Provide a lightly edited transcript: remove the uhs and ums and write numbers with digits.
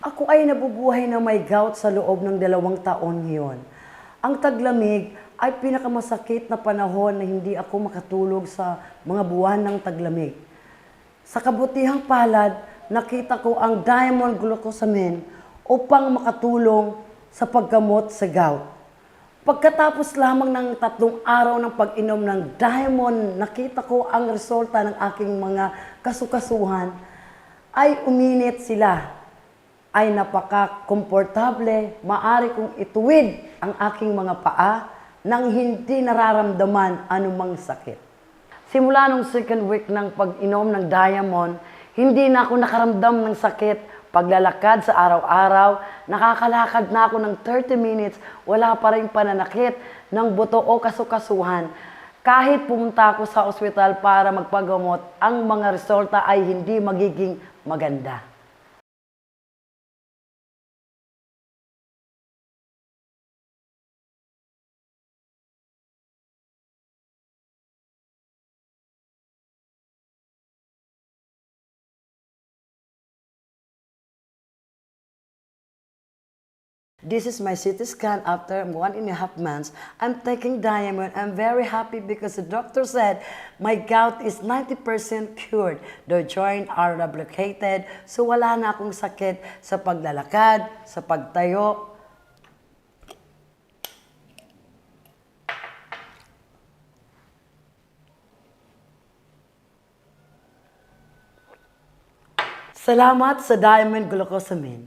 Ako ay nabubuhay na may gout sa loob ng 2 taon ngayon. Ang taglamig ay pinakamasakit na panahon na hindi ako makatulog sa mga buwan ng taglamig. Sa kabutihang palad, nakita ko ang diamond glucosamine upang makatulong sa paggamot sa gout. Pagkatapos lamang ng 3 araw ng pag-inom ng diamond, nakita ko ang resulta ng aking mga kasukasuhan ay uminit sila. Ay napaka-komportable, maaari kong ituwid ang aking mga paa nang hindi nararamdaman anumang sakit. Simula nung 2nd week ng pag-inom ng diamond, hindi na ako nakaramdam ng sakit. Paglalakad sa araw-araw, nakakalakad na ako ng 30 minutes, wala pa rin pananakit ng buto o kasukasuhan. Kahit pumunta ako sa ospital para magpagamot, ang mga resulta ay hindi magiging maganda. This is my CT scan after 1.5 months. I'm taking diamond. I'm very happy because the doctor said my gout is 90% cured. The joints are lubricated, so wala na akong sakit sa paglalakad, sa pagtayo. Salamat sa diamond glucosamine.